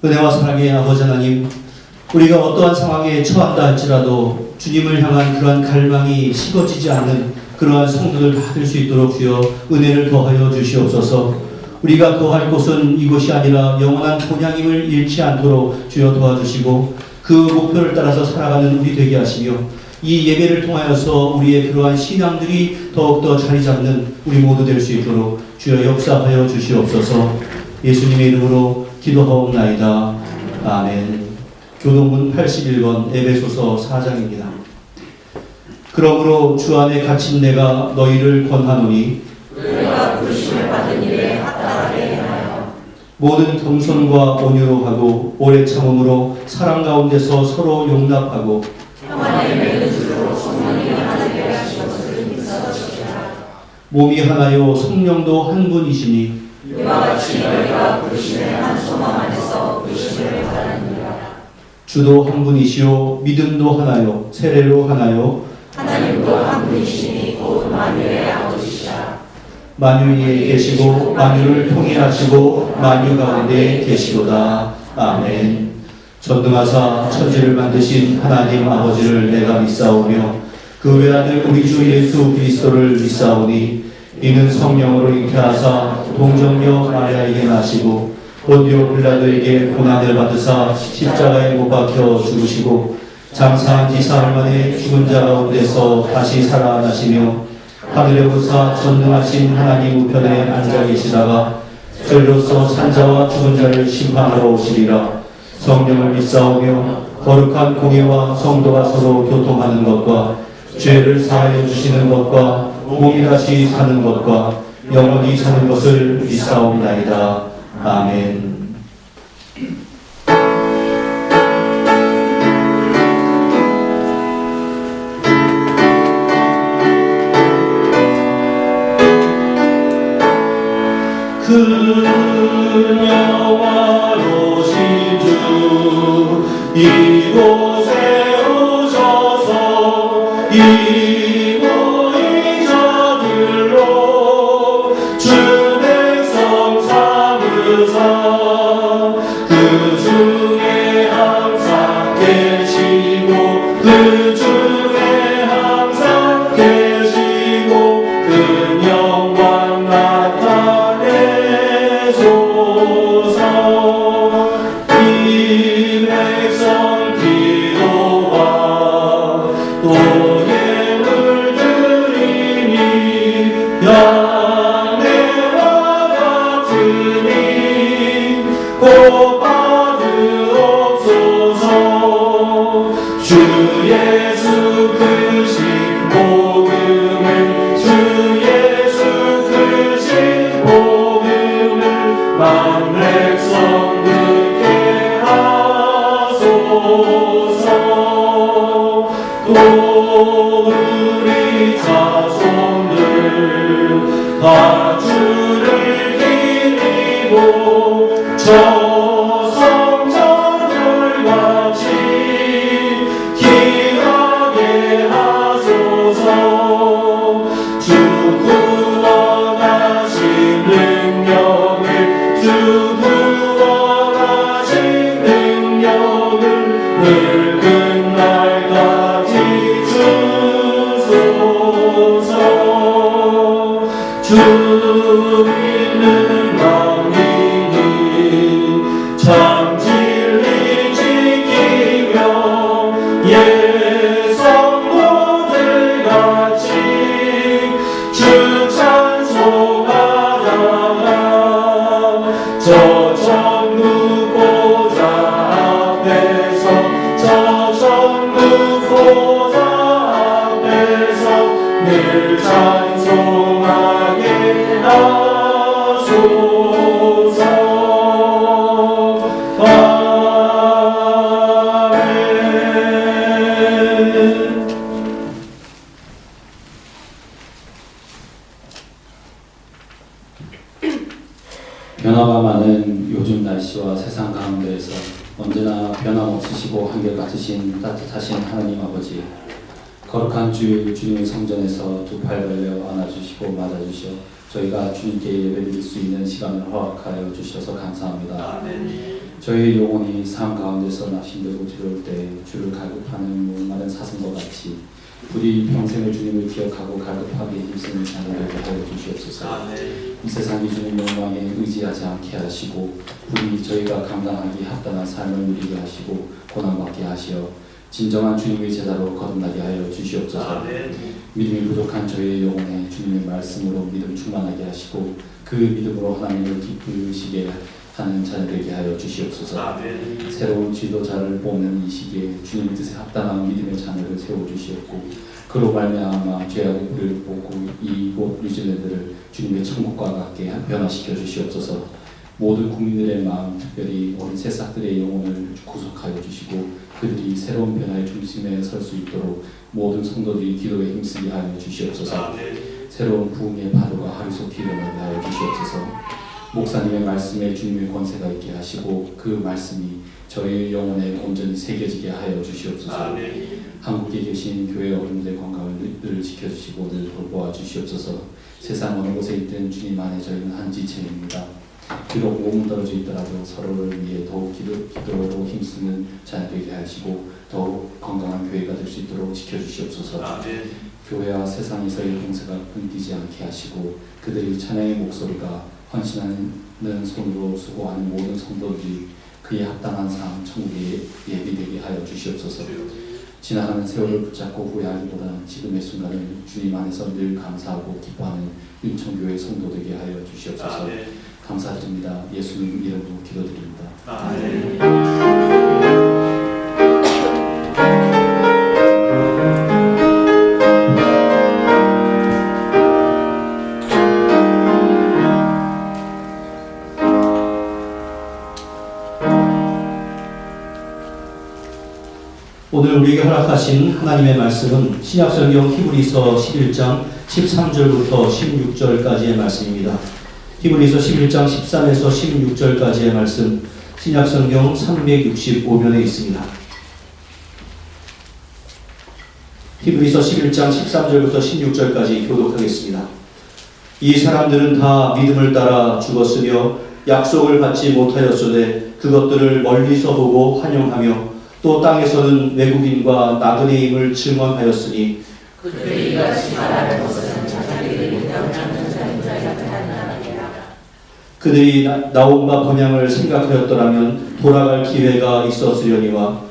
은혜와 사랑의 아버지 하나님, 우리가 어떠한 상황에 처한다 할지라도 주님을 향한 그러한 갈망이 식어지지 않는 그러한 성도들 다 될 수 있도록 주여 은혜를 더하여 주시옵소서. 우리가 거할 곳은 이곳이 아니라 영원한 본향임을 잃지 않도록 주여 도와주시고 그 목표를 따라서 살아가는 우리 되게 하시며 이 예배를 통하여서 우리의 그러한 신앙들이 더욱더 자리 잡는 우리 모두 될 수 있도록 주여 역사하여 주시옵소서. 예수님의 이름으로 기도하옵나이다. 아멘. 교동문 81번 에베소서 4장입니다. 그러므로 주 안에 갇힌 내가 너희를 권하노니 너희가 부르심을 받은 일에 합당하게 행하여 모든 겸손과 온유로 하고 오래 참음으로 사랑 가운데서 서로 용납하고 평안에 맺는 줄로 성령이 하나되게 하신 것을 인사하시라. 몸이 하나요 성령도 한 분이시니 이와 같이 너희가 부르심의 한 소망 안에서 부르심을 받았느니라. 주도 한 분이시요 믿음도 하나요 세례로 하나요 하나님도 한 분이시니 곧 만유의 아버지시라. 만유 위에 계시고 만유를 통일하시고 만유 가운데 계시도다. 아멘. 전능하사 천지를 만드신 하나님 아버지를 내가 믿사오며 그 외아들 우리 주 예수 그리스도를 믿사오니 이는 성령으로 잉태하사 동정녀 마리아에게 나시고 본디오 빌라도에게 고난을 받으사 십자가에 못 박혀 죽으시고 장사한 지 사흘 만에 죽은 자 가운데서 다시 살아나시며 하늘에 오르사 전능하신 하나님 우편에 앉아 계시다가 저희로서 산자와 죽은 자를 심판하러 오시리라. 성령을 믿사오며 거룩한 공예와 성도가 서로 교통하는 것과 죄를 사하여 주시는 것과 몸이 다시 사는 것과 영원히 사는 것을 믿사옵나이다. 아멘. 그녀와 오신 주 이곳에 오셔서 이 모인 자들로 주 백성 삼으사 그 중에 항상 계시고 그 중에 항상 계시고 그 영광 나타내소서. 이 백성 기도와 또 예물 드리니 양내와 같으니 곧 받으옵소서. 주 예수 크신 복음을 주 예수 크신 복음을 만 백성 듣게 하소서. 또 우리 자손들 다 주를 기리고 저 성전들같이 기하게 하소서. 주 구원하신 능력을 주 구원하신 능력을 늙은 날까지 주소서. 주 믿는 왕이니 참 진리 지키며 예성모들 같이 주 찬송하다가 저 천국 보좌 앞에서 저 천국 보좌 앞에서 늘 찬송하게 하소서. 아멘. 변화가 많은 요즘 날씨와 세상 가운데에서 언제나 변함없으시고 한결같으신 따뜻하신 하나님 아버지, 거룩한 주일 주님의 성전에서 두 팔 벌려 안아주시고 맞아주시어 저희가 주님께 예배드릴 수 있는 시간을 허락하여 주셔서 감사합니다. 아멘. 저희 영혼이 삶 가운데서 낙심되고 두려울 때 주를 갈급하는 목마른 사슴과 같이 부디 평생을 주님을 기억하고 갈급하게 힘쓰는 자녀들에게 하여 주시옵소서. 이 세상이 주님 영광에 의지하지 않게 하시고 부디 저희가 감당하기 합당한 삶을 누리게 하시고 고난받게 하시어 진정한 주님의 제자로 거듭나게 하여 주시옵소서. 믿음이 부족한 저희의 영혼에 주님의 말씀으로 믿음 충만하게 하시고 그 믿음으로 하나님을 기쁘시게 하는 자녀되게 하여 주시옵소서. 새로운 지도자를 뽑는 이 시기에 주님의 뜻에 합당한 믿음의 자녀를 세워주시옵고 그로 말미암아 죄악의 뿌리를 뽑고 이곳 뉴질랜드를 주님의 천국과 같게 변화시켜 주시옵소서. 모든 국민들의 마음, 특별히 어린 새싹들의 영혼을 구속하여 주시고 그들이 새로운 변화의 중심에 설 수 있도록 모든 성도들이 기도에 힘쓰게 하여 주시옵소서. 새로운 부흥의 파도가 하루속히 일어나게 하여 주시옵소서. 목사님의 말씀에 주님의 권세가 있게 하시고 그 말씀이 저희 영혼에 온전히 새겨지게 하여 주시옵소서. 한국에 계신 교회 어른들의 건강을 늘 지켜주시고 늘 돌보아 주시옵소서. 세상 어느 곳에 있든 주님 안에 저희는 한 지체입니다. 비록 몸은 떨어져 있더라도 서로를 위해 더욱 기도로 힘쓰는 자녀되게 하시고 더욱 건강한 교회가 될 수 있도록 지켜주시옵소서. 교회와 세상에서의 봉사가 끊기지 않게 하시고 그들이 찬양의 목소리가 헌신하는 손으로 수고하는 모든 성도들이 그에 합당한 삶 천국에 예비되게 하여 주시옵소서. 지나가는 세월을 붙잡고 후회하기보다는 지금의 순간을 주님 안에서 늘 감사하고 기뻐하는 윤천교회 성도되게 하여 주시옵소서. 감사드립니다. 예수님 이름으로 기도드립니다. 오늘 우리에게 허락하신 하나님의 말씀은 신약성경 히브리서 11장 13절부터 16절까지의 말씀입니다. 히브리서 11장 13에서 16절까지의 말씀 신약성경 365면에 있습니다. 히브리서 11장 13절부터 16절까지 교독하겠습니다. 이 사람들은 다 믿음을 따라 죽었으며 약속을 받지 못하였으되 그것들을 멀리서 보고 환영하며 또 땅에서는 외국인과 나그네임을 증언하였으니 그들이 이같이 말하는 것은 자기들이 믿음을 않는 자인 자가 하느니라. 그들이 나옴과 번향을 생각하였더라면 돌아갈 기회가 있었으려니와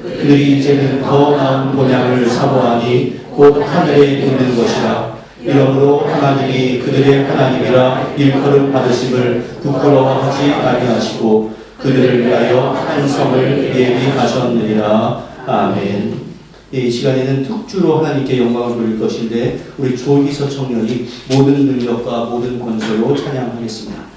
그들이 이제는 더 나은 번향을 사모하니 곧 하늘에 있는 것이라. 이러므로 하나님이 그들의 하나님이라 일컬음 받으심을 부끄러워하지 아니하시고 그들을 위하여 한 성을 예비하셨느니라. 아멘. 이 시간에는 특주로 하나님께 영광을 돌릴 것인데 우리 조희서 청년이 모든 능력과 모든 권세로 찬양하겠습니다.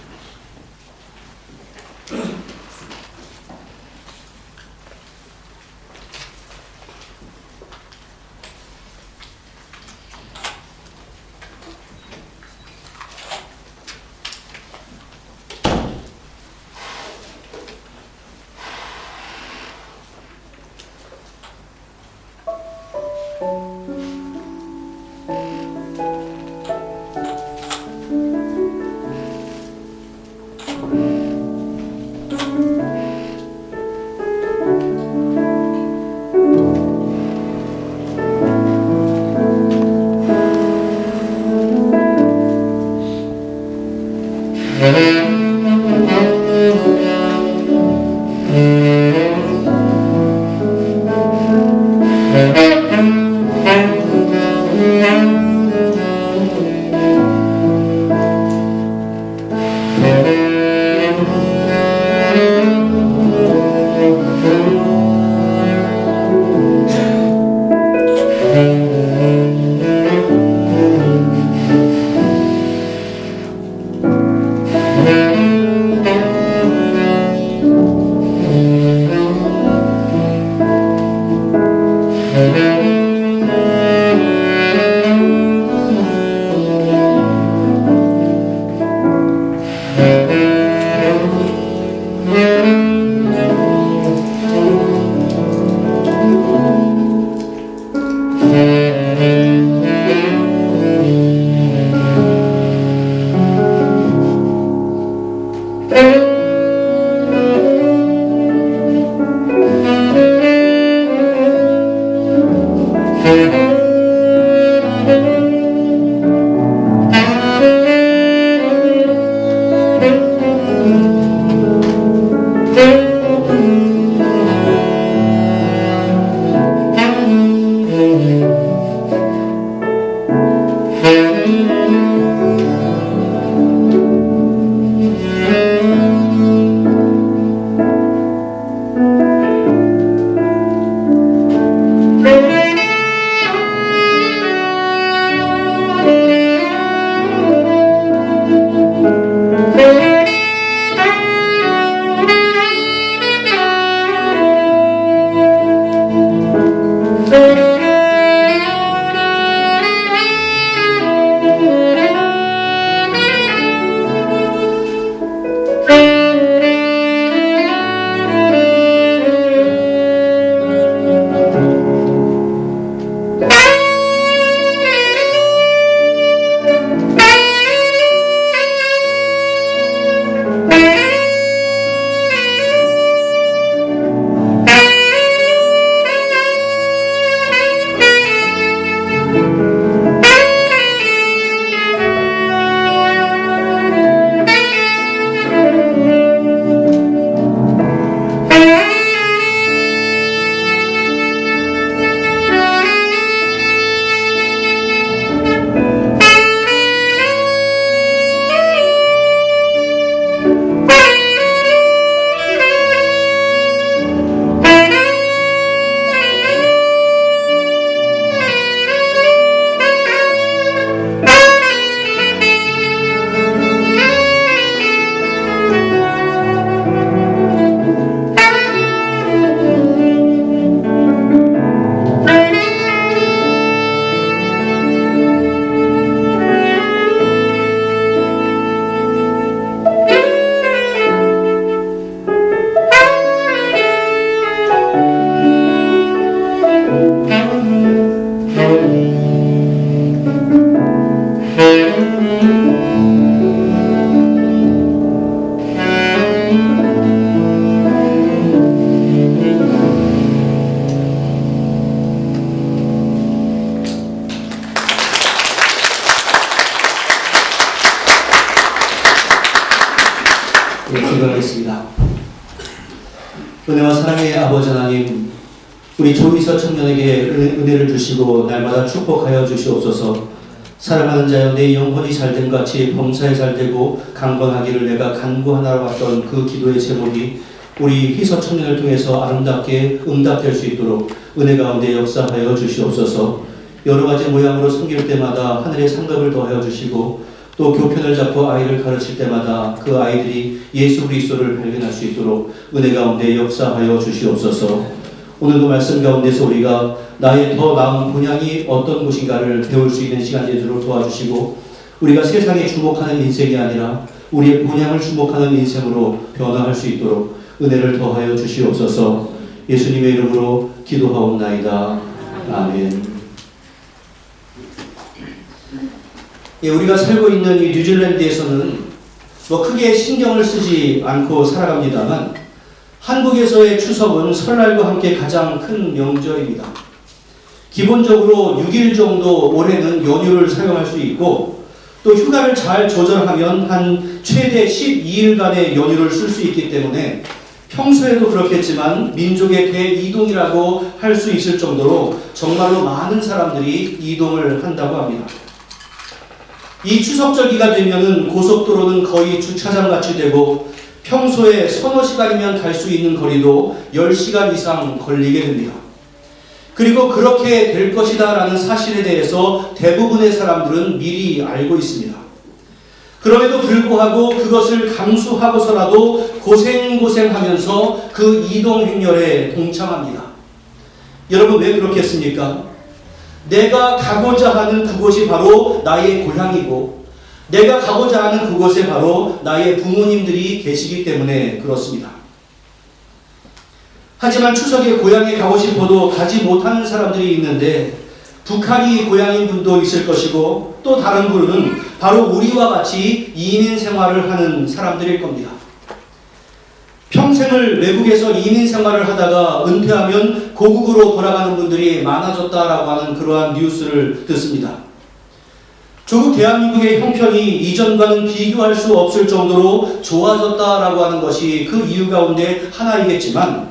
기도하겠습니다. 은혜와 사랑의 아버지 하나님, 우리 조이서 청년에게 은혜를 주시고 날마다 축복하여 주시옵소서. 사랑하는 자여, 내 영혼이 잘된 같이 범사에 잘되고 강건하기를 내가 간구하나로 왔던 그 기도의 제목이 우리 희서 청년을 통해서 아름답게 응답될 수 있도록 은혜 가운데 역사하여 주시옵소서. 여러 가지 모양으로 섬길 때마다 하늘의 상급을 더하여 주시고, 또 교편을 잡고 아이를 가르칠 때마다 그 아이들이 예수 그리스도를 발견할 수 있도록 은혜 가운데 역사하여 주시옵소서. 오늘도 말씀 가운데서 우리가 나의 더 나은 본향이 어떤 것인가를 배울 수 있는 시간이 되도록 도와주시고, 우리가 세상에 주목하는 인생이 아니라 우리의 본향을 주목하는 인생으로 변화할 수 있도록 은혜를 더하여 주시옵소서. 예수님의 이름으로 기도하옵나이다. 아멘. 예, 우리가 살고 있는 이 뉴질랜드에서는 뭐 크게 신경을 쓰지 않고 살아갑니다만, 한국에서의 추석은 설날과 함께 가장 큰 명절입니다. 기본적으로 6일 정도 올해는 연휴를 사용할 수 있고, 또 휴가를 잘 조절하면 한 최대 12일간의 연휴를 쓸 수 있기 때문에 평소에도 그렇겠지만 민족의 대이동이라고 할 수 있을 정도로 정말로 많은 사람들이 이동을 한다고 합니다. 이 추석절기가 되면은 고속도로는 거의 주차장같이 되고, 평소에 서너 시간이면 갈 수 있는 거리도 10시간 이상 걸리게 됩니다. 그리고 그렇게 될 것이다 라는 사실에 대해서 대부분의 사람들은 미리 알고 있습니다. 그럼에도 불구하고 그것을 감수하고서라도 고생하면서 그 이동 행렬에 동참합니다. 여러분, 왜 그렇겠습니까? 내가 가고자 하는 그곳이 바로 나의 고향이고, 내가 가고자 하는 그곳에 바로 나의 부모님들이 계시기 때문에 그렇습니다. 하지만 추석에 고향에 가고 싶어도 가지 못하는 사람들이 있는데, 북한이 고향인 분도 있을 것이고, 또 다른 분은 바로 우리와 같이 이민 생활을 하는 사람들일 겁니다. 평생을 외국에서 이민 생활을 하다가 은퇴하면 고국으로 돌아가는 분들이 많아졌다라고 하는 그러한 뉴스를 듣습니다. 조국 대한민국의 형편이 이전과는 비교할 수 없을 정도로 좋아졌다라고 하는 것이 그 이유 가운데 하나이겠지만,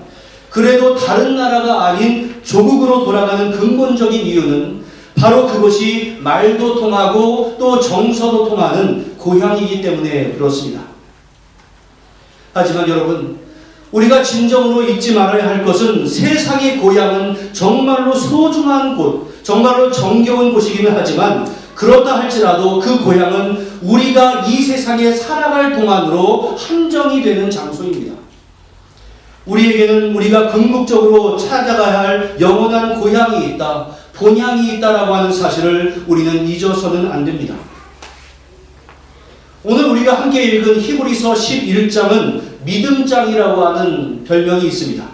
그래도 다른 나라가 아닌 조국으로 돌아가는 근본적인 이유는 바로 그것이 말도 통하고 또 정서도 통하는 고향이기 때문에 그렇습니다. 하지만 여러분, 우리가 진정으로 잊지 말아야 할 것은 세상의 고향은 정말로 소중한 곳, 정말로 정겨운 곳이기는 하지만, 그렇다 할지라도 그 고향은 우리가 이 세상에 살아갈 동안으로 한정이 되는 장소입니다. 우리에게는 우리가 궁극적으로 찾아가야 할 영원한 고향이 있다, 본향이 있다라고 하는 사실을 우리는 잊어서는 안 됩니다. 오늘 우리가 함께 읽은 히브리서 11장은 믿음장이라고 하는 별명이 있습니다.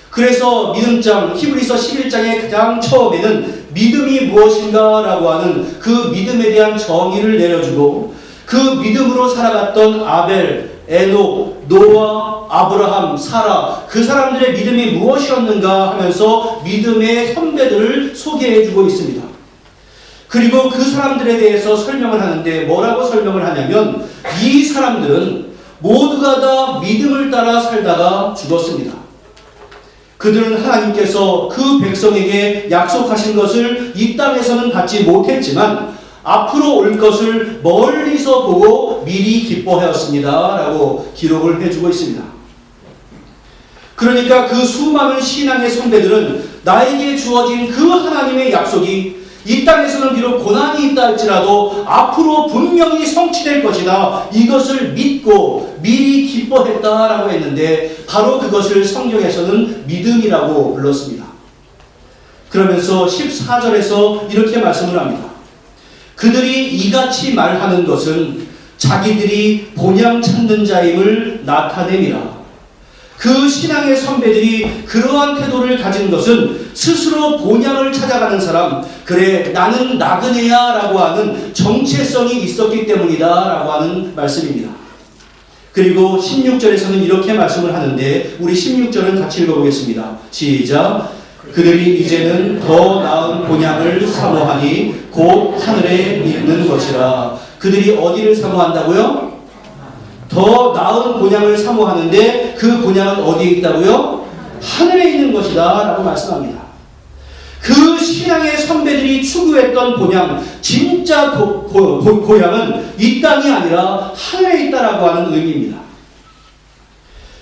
그래서 믿음장, 히브리서 11장의 가장 처음에는 믿음이 무엇인가 라고 하는 그 믿음에 대한 정의를 내려주고, 그 믿음으로 살아갔던 아벨, 에녹, 노아, 아브라함, 사라, 그 사람들의 믿음이 무엇이었는가 하면서 믿음의 선배들을 소개해주고 있습니다. 그리고 그 사람들에 대해서 설명을 하는데 뭐라고 설명을 하냐면, 이 사람들은 모두가 다 믿음을 따라 살다가 죽었습니다. 그들은 하나님께서 그 백성에게 약속하신 것을 이 땅에서는 받지 못했지만 앞으로 올 것을 멀리서 보고 미리 기뻐하였습니다 라고 기록을 해주고 있습니다. 그러니까 그 수많은 신앙의 선배들은 나에게 주어진 그 하나님의 약속이 이 땅에서는 비록 고난이 있다 할지라도 앞으로 분명히 성취될 것이다, 이것을 믿고 미리 기뻐했다라고 했는데, 바로 그것을 성경에서는 믿음이라고 불렀습니다. 그러면서 14절에서 이렇게 말씀을 합니다. 그들이 이같이 말하는 것은 자기들이 본향 찾는 자임을 나타내미라. 그 신앙의 선배들이 그러한 태도를 가진 것은 스스로 본향을 찾아가는 사람, 그래 나는 나그네야 라고 하는 정체성이 있었기 때문이다 라고 하는 말씀입니다. 그리고 16절에서는 이렇게 말씀을 하는데, 우리 16절은 같이 읽어보겠습니다. 시작. 그들이 이제는 더 나은 본향을 사모하니 곧 하늘에 있는 것이라. 그들이 어디를 사모한다고요? 더 나은 본향을 사모하는데 그 본향은 어디에 있다고요? 하늘에 있는 것이다 라고 말씀합니다. 그 신앙의 선배들이 추구했던 본향, 진짜 고향은 이 땅이 아니라 하늘에 있다라고 하는 의미입니다.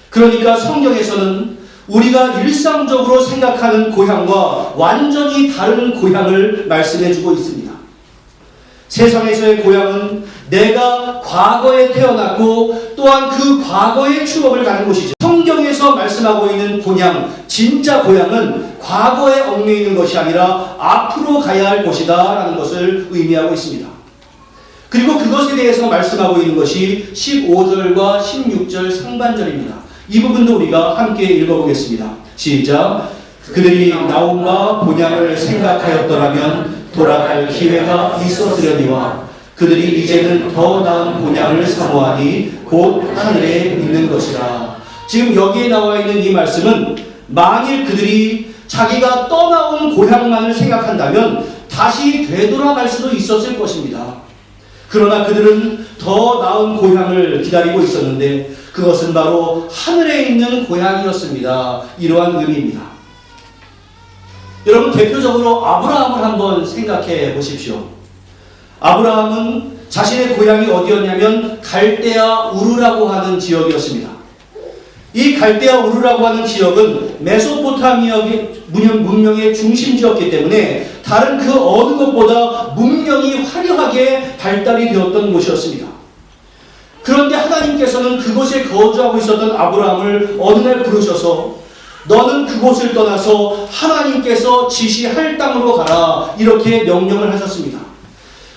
그러니까 성경에서는 우리가 일상적으로 생각하는 고향과 완전히 다른 고향을 말씀해주고 있습니다. 세상에서의 고향은 내가 과거에 태어났고 또한 그 과거의 추억을 가는 곳이죠. 성경에서 말씀하고 있는 본향, 진짜 고향은 과거에 얽매여 있는 것이 아니라 앞으로 가야 할 곳이다 라는 것을 의미하고 있습니다. 그리고 그것에 대해서 말씀하고 있는 것이 15절과 16절 상반절입니다. 이 부분도 우리가 함께 읽어보겠습니다. 시작. 그들이 나옴과 본향을 생각하였더라면 돌아갈 기회가 있었으려니와 그들이 이제는 더 나은 본향을 사모하니 곧 하늘에 있는 것이라. 지금 여기에 나와 있는 이 말씀은 만일 그들이 자기가 떠나온 고향만을 생각한다면 다시 되돌아갈 수도 있었을 것입니다. 그러나 그들은 더 나은 고향을 기다리고 있었는데 그것은 바로 하늘에 있는 고향이었습니다. 이러한 의미입니다. 여러분, 대표적으로 아브라함을 한번 생각해 보십시오. 아브라함은 자신의 고향이 어디였냐면 갈대아 우르라고 하는 지역이었습니다. 이 갈대아 우르라고 하는 지역은 메소포타미아 문명의 중심지였기 때문에 다른 그 어느 것보다 문명이 화려하게 발달이 되었던 곳이었습니다. 그런데 하나님께서는 그곳에 거주하고 있었던 아브라함을 어느 날 부르셔서 너는 그곳을 떠나서 하나님께서 지시할 땅으로 가라 이렇게 명령을 하셨습니다.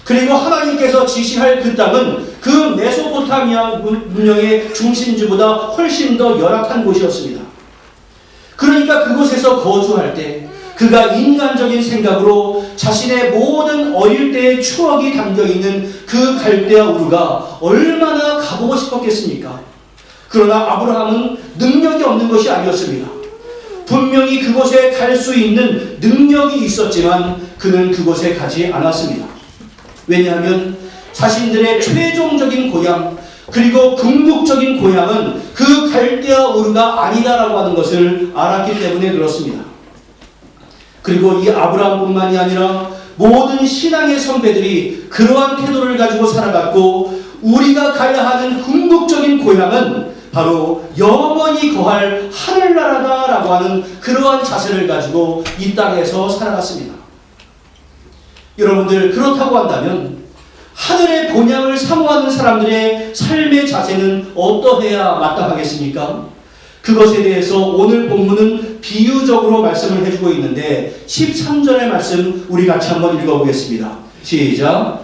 그리고 하나님께서 지시할 그 땅은 그 메소포타미아 문명의 중심지보다 훨씬 더 열악한 곳이었습니다. 그러니까 그곳에서 거주할 때 그가 인간적인 생각으로 자신의 모든 어릴 때의 추억이 담겨있는 그 갈대아 우르가 얼마나 가보고 싶었겠습니까? 그러나 아브라함은 능력이 없는 것이 아니었습니다. 분명히 그곳에 갈 수 있는 능력이 있었지만 그는 그곳에 가지 않았습니다. 왜냐하면 자신들의 최종적인 고향 그리고 궁극적인 고향은 그 갈대아 우르가 아니다라고 하는 것을 알았기 때문에 그렇습니다. 그리고 이 아브라함뿐만이 아니라 모든 신앙의 선배들이 그러한 태도를 가지고 살아갔고, 우리가 가야 하는 궁극적인 고향은 바로 영원히 거할 하늘나라다라고 하는 그러한 자세를 가지고 이 땅에서 살아갔습니다. 여러분들, 그렇다고 한다면 하늘의 본향을 사모하는 사람들의 삶의 자세는 어떠해야 마땅하겠습니까? 그것에 대해서 오늘 본문은 비유적으로 말씀을 해주고 있는데 13절의 말씀 우리 같이 한번 읽어보겠습니다. 시작.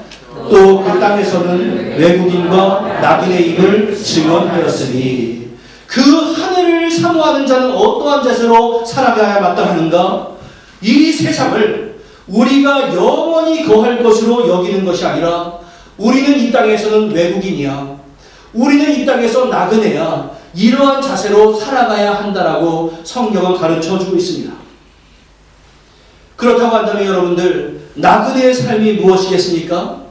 또 그 땅에서는 외국인과 나그네 임을 증언하였으니. 그 하늘을 사모하는 자는 어떠한 자세로 살아가야 마땅하는가? 이 세상을 우리가 영원히 거할 것으로 여기는 것이 아니라 우리는 이 땅에서는 외국인이야, 우리는 이 땅에서 나그네야, 이러한 자세로 살아가야 한다라고 성경은 가르쳐주고 있습니다. 그렇다고 한다면 여러분들, 나그네의 삶이 무엇이겠습니까?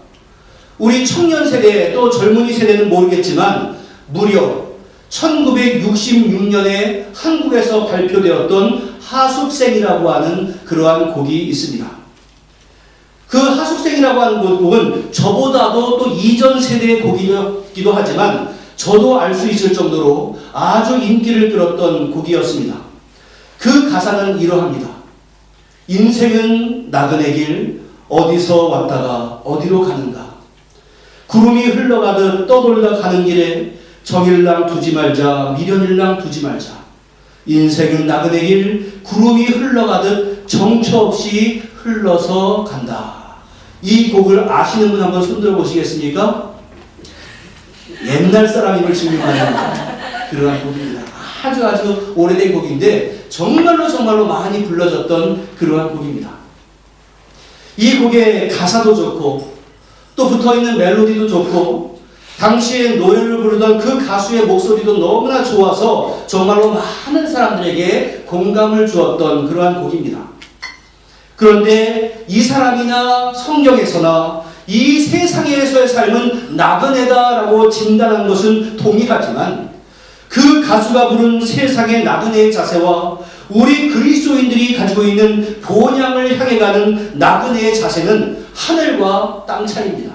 우리 청년 세대 또 젊은이 세대는 모르겠지만 무려 1966년에 한국에서 발표되었던 하숙생이라고 하는 그러한 곡이 있습니다. 그 하숙생이라고 하는 곡은 저보다도 또 이전 세대의 곡이기도 하지만 저도 알 수 있을 정도로 아주 인기를 끌었던 곡이었습니다. 그 가사는 이러합니다. 인생은 나그네 길, 어디서 왔다가 어디로 가는가. 구름이 흘러가듯 떠돌다 가는 길에 정일랑 두지 말자, 미련일랑 두지 말자. 인생은 나그네 길, 구름이 흘러가듯 정처 없이 흘러서 간다. 이 곡을 아시는 분 한번 손들어 보시겠습니까? 옛날 사람임을 증명하는 그러한 곡입니다. 아주 오래된 곡인데 정말로 많이 불러졌던 그러한 곡입니다. 이 곡의 가사도 좋고 또 붙어있는 멜로디도 좋고 당시에 노래를 부르던 그 가수의 목소리도 너무나 좋아서 정말로 많은 사람들에게 공감을 주었던 그러한 곡입니다. 그런데 이 사람이나 성경에서나 이 세상에서의 삶은 나그네다라고 진단한 것은 동일하지만 그 가수가 부른 세상의 나그네의 자세와 우리 그리스도인들이 가지고 있는 본향을 향해 가는 나그네의 자세는 하늘과 땅 차이입니다.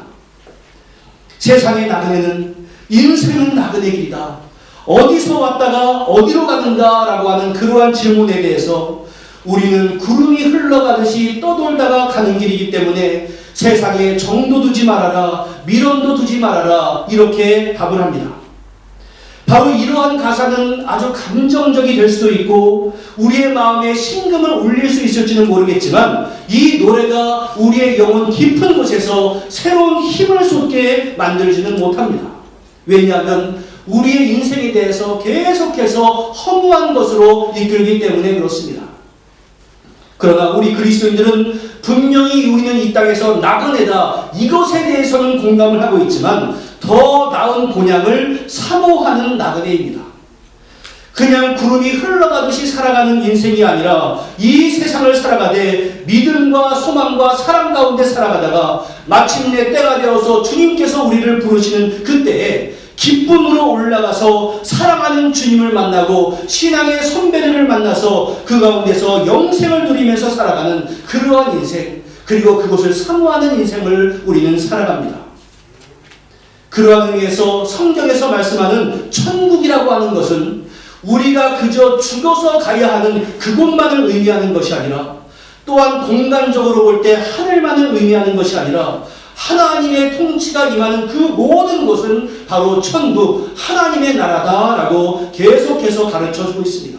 세상의 나그네는 인생은 나그네 길이다, 어디서 왔다가 어디로 가는가 라고 하는 그러한 질문에 대해서 우리는 구름이 흘러가듯이 떠돌다가 가는 길이기 때문에 세상에 정도 두지 말아라, 미련도 두지 말아라, 이렇게 답을 합니다. 바로 이러한 가사는 아주 감정적이 될 수도 있고 우리의 마음에 심금을 울릴 수 있을지는 모르겠지만 이 노래가 우리의 영혼 깊은 곳에서 새로운 힘을 쏟게 만들지는 못합니다. 왜냐하면 우리의 인생에 대해서 계속해서 허무한 것으로 이끌기 때문에 그렇습니다. 그러나 우리 그리스도인들은 분명히 우리는 이 땅에서 나그네다, 이것에 대해서는 공감을 하고 있지만 더 나은 본향을 사모하는 나그네입니다. 그냥 구름이 흘러가듯이 살아가는 인생이 아니라 이 세상을 살아가되 믿음과 소망과 사랑 가운데 살아가다가 마침내 때가 되어서 주님께서 우리를 부르시는 그때에 기쁨으로 올라가서 사랑하는 주님을 만나고 신앙의 선배들을 만나서 그 가운데서 영생을 누리면서 살아가는 그러한 인생, 그리고 그것을 사모하는 인생을 우리는 살아갑니다. 그러한 의미에서 성경에서 말씀하는 천국이라고 하는 것은 우리가 그저 죽어서 가야 하는 그곳만을 의미하는 것이 아니라 또한 공간적으로 볼 때 하늘만을 의미하는 것이 아니라 하나님의 통치가 임하는 그 모든 곳은 바로 천국, 하나님의 나라다라고 계속해서 가르쳐주고 있습니다.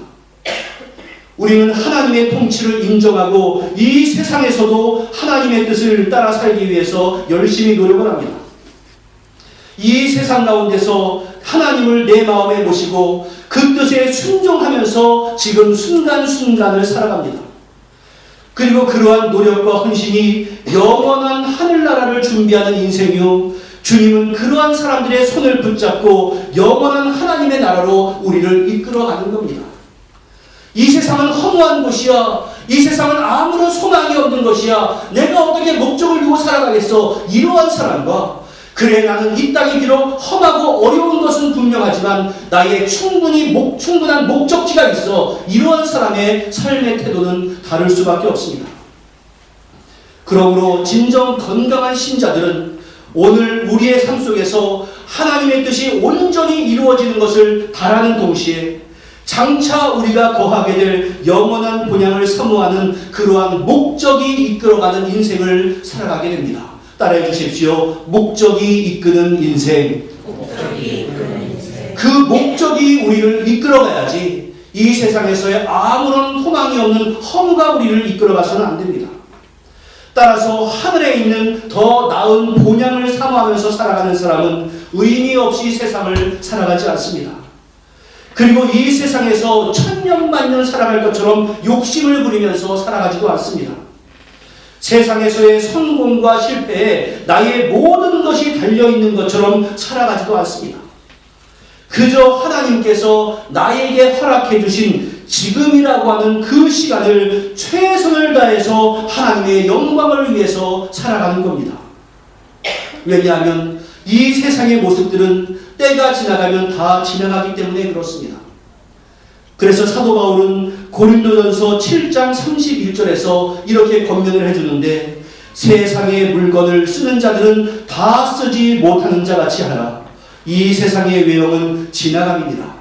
우리는 하나님의 통치를 인정하고 이 세상에서도 하나님의 뜻을 따라 살기 위해서 열심히 노력을 합니다. 이 세상 가운데서 하나님을 내 마음에 모시고 그 뜻에 순종하면서 지금 순간순간을 살아갑니다. 그리고 그러한 노력과 헌신이 영원한 하늘나라를 준비하는 인생이요, 주님은 그러한 사람들의 손을 붙잡고 영원한 하나님의 나라로 우리를 이끌어가는 겁니다. 이 세상은 허무한 곳이야. 이 세상은 아무런 소망이 없는 것이야. 내가 어떻게 목적을 두고 살아가겠어. 이러한 사람과 그래 나는 이 땅이 비록 험하고 어려운 것은 분명하지만 나의 충분한 목적지가 있어. 이러한 사람의 삶의 태도는 다를 수밖에 없습니다. 그러므로 진정 건강한 신자들은 오늘 우리의 삶 속에서 하나님의 뜻이 온전히 이루어지는 것을 바라는 동시에 장차 우리가 거하게 될 영원한 본향을 사모하는 그러한 목적이 이끌어가는 인생을 살아가게 됩니다. 따라해 주십시오. 목적이 이끄는 인생. 그 목적이 우리를 이끌어가야지 이 세상에서의 아무런 소망이 없는 허무가 우리를 이끌어가서는 안 됩니다. 따라서 하늘에 있는 더 나은 본향을 사모하면서 살아가는 사람은 의미 없이 세상을 살아가지 않습니다. 그리고 이 세상에서 천년만년 살아갈 것처럼 욕심을 부리면서 살아가지도 않습니다. 세상에서의 성공과 실패에 나의 모든 것이 달려있는 것처럼 살아가지도 않습니다. 그저 하나님께서 나에게 허락해 주신 지금이라고 하는 그 시간을 최선을 다해서 하나님의 영광을 위해서 살아가는 겁니다. 왜냐하면 이 세상의 모습들은 때가 지나가면 다 지나가기 때문에 그렇습니다. 그래서 사도 바울은 고린도전서 7장 31절에서 이렇게 권면을 해주는데 세상의 물건을 쓰는 자들은 다 쓰지 못하는 자같이 하라. 이 세상의 외형은 지나감입니다.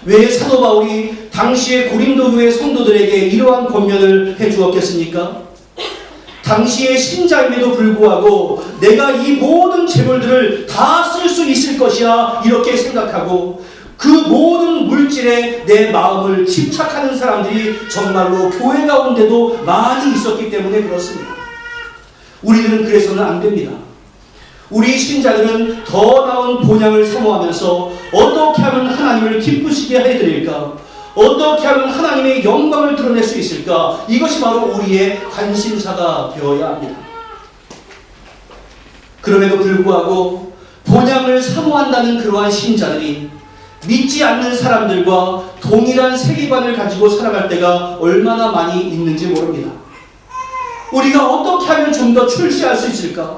왜 사도 바울이 당시의 고린도 교회 성도들에게 이러한 권면을 해주었겠습니까? 당시의 신자임에도 불구하고 내가 이 모든 재물들을 다 쓸 수 있을 것이야 이렇게 생각하고 그 모든 물질에 내 마음을 집착하는 사람들이 정말로 교회 가운데도 많이 있었기 때문에 그렇습니다. 우리들은 그래서는 안 됩니다. 우리 신자들은 더 나은 본향을 사모하면서 어떻게 하면 하나님을 기쁘시게 해드릴까? 어떻게 하면 하나님의 영광을 드러낼 수 있을까? 이것이 바로 우리의 관심사가 되어야 합니다. 그럼에도 불구하고 본향을 사모한다는 그러한 신자들이 믿지 않는 사람들과 동일한 세계관을 가지고 살아갈 때가 얼마나 많이 있는지 모릅니다. 우리가 어떻게 하면 좀 더 출세할 수 있을까?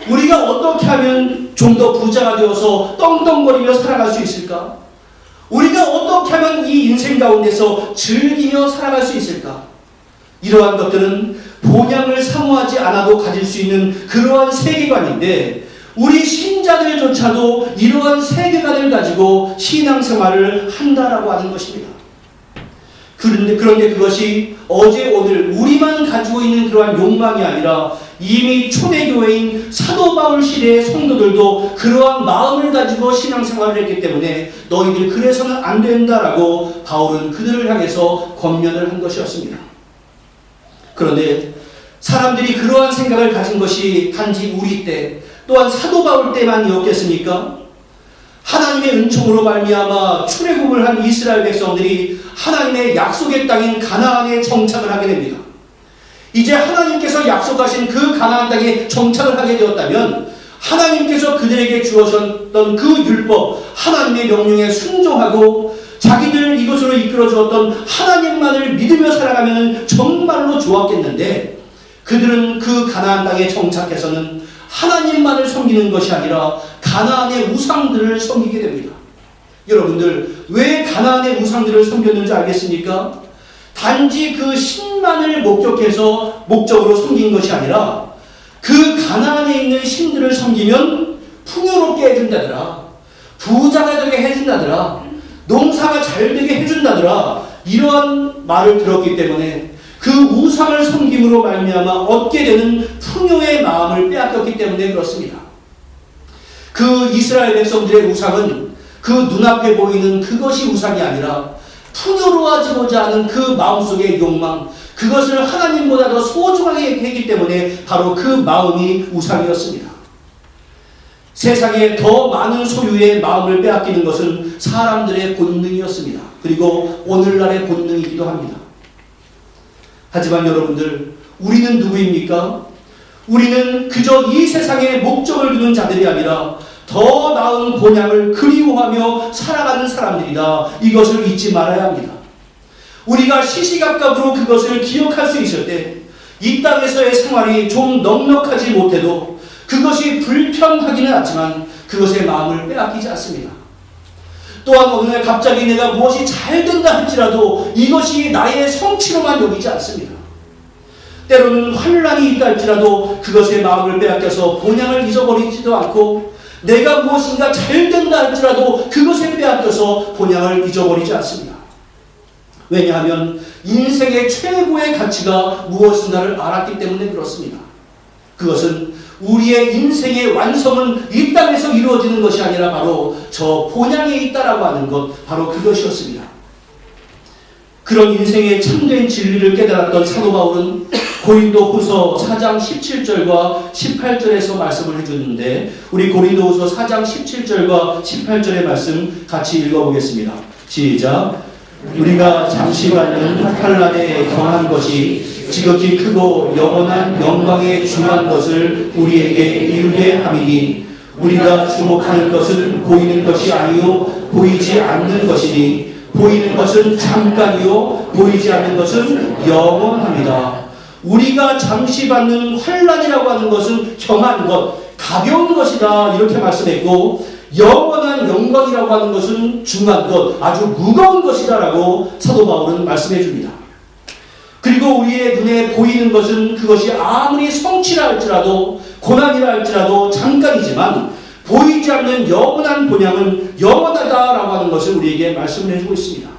우리가 어떻게 하면 좀 더 부자가 되어서 떵떵거리며 살아갈 수 있을까? 우리가 어떻게 하면 이 인생 가운데서 즐기며 살아갈 수 있을까? 이러한 것들은 본향을 사모하지 않아도 가질 수 있는 그러한 세계관인데 우리 신자들조차도 이러한 세계관을 가지고 신앙생활을 한다라고 하는 것입니다. 그런데 그것이 어제 오늘 우리만 가지고 있는 그러한 욕망이 아니라 이미 초대교회인 사도 바울 시대의 성도들도 그러한 마음을 가지고 신앙생활을 했기 때문에 너희들 그래서는 안 된다라고 바울은 그들을 향해서 권면을 한 것이었습니다. 그런데 사람들이 그러한 생각을 가진 것이 단지 우리 때 또한 사도 바울 때만이었겠습니까? 하나님의 은총으로 말미암아 출애굽을 한 이스라엘 백성들이 하나님의 약속의 땅인 가나안에 정착을 하게 됩니다. 이제 하나님께서 약속하신 그 가나안 땅에 정착을 하게 되었다면 하나님께서 그들에게 주어졌던 그 율법, 하나님의 명령에 순종하고 자기들 이곳으로 이끌어 주었던 하나님만을 믿으며 살아가면 정말로 좋았겠는데 그들은 그 가나안 땅에 정착해서는 하나님만을 섬기는 것이 아니라 가나안의 우상들을 섬기게 됩니다. 여러분들 왜 가나안의 우상들을 섬겼는지 알겠습니까? 단지 그 신만을 목적으로 섬긴 것이 아니라 그 가나안에 있는 신들을 섬기면 풍요롭게 해준다더라, 부자가 되게 해준다더라, 농사가 잘 되게 해준다더라, 이러한 말을 들었기 때문에 그 우상을 섬김으로 말미암아 얻게 되는 풍요의 마음을 빼앗겼기 때문에 그렇습니다. 그 이스라엘 백성들의 우상은 그 눈앞에 보이는 그것이 우상이 아니라 풍요로워지고자 하는 그 마음속의 욕망, 그것을 하나님보다 더 소중하게 했기 때문에 바로 그 마음이 우상이었습니다. 세상에 더 많은 소유의 마음을 빼앗기는 것은 사람들의 본능이었습니다. 그리고 오늘날의 본능이기도 합니다. 하지만 여러분들, 우리는 누구입니까? 우리는 그저 이 세상에 목적을 두는 자들이 아니라 더 나은 본향을 그리워하며 살아가는 사람들이다. 이것을 잊지 말아야 합니다. 우리가 시시각각으로 그것을 기억할 수 있을 때 이 땅에서의 생활이 좀 넉넉하지 못해도 그것이 불편하기는 하지만 그것의 마음을 빼앗기지 않습니다. 또한 어느 날 갑자기 내가 무엇이 잘 된다 할지라도 이것이 나의 성취로만 여기지 않습니다. 때로는 환란이 있다 할지라도 그것의 마음을 빼앗겨서 본향을 잊어버리지도 않고 내가 무엇인가 잘 된다 할지라도 그것에 빼앗겨서 본향을 잊어버리지 않습니다. 왜냐하면 인생의 최고의 가치가 무엇인가를 알았기 때문에 그렇습니다. 그것은 우리의 인생의 완성은 이 땅에서 이루어지는 것이 아니라 바로 저 본향에 있다라고 하는 것, 바로 그것이었습니다. 그런 인생의 참된 진리를 깨달았던 사도 바울은 고린도후서 4장 17절과 18절에서 말씀을 해주는데 우리 고린도후서 4장 17절과 18절의 말씀 같이 읽어보겠습니다. 시작. 우리가 잠시 받는 환난에 경한 것이 지극히 크고 영원한 영광에 중한 것을 우리에게 이루게 함이니 우리가 주목하는 것은 보이는 것이 아니요 보이지 않는 것이니 보이는 것은 잠깐이요 보이지 않는 것은 영원합니다. 우리가 잠시 받는 환난이라고 하는 것은 경한 것, 가벼운 것이다 이렇게 말씀했고 영원한 영광이라고 하는 것은 중한 것, 아주 무거운 것이다 라고 사도 바울은 말씀해 줍니다. 그리고 우리의 눈에 보이는 것은 그것이 아무리 성취라 할지라도 고난이라 할지라도 잠깐이지만 보이지 않는 영원한 본향은 영원하다라고 하는 것을 우리에게 말씀을 해주고 있습니다.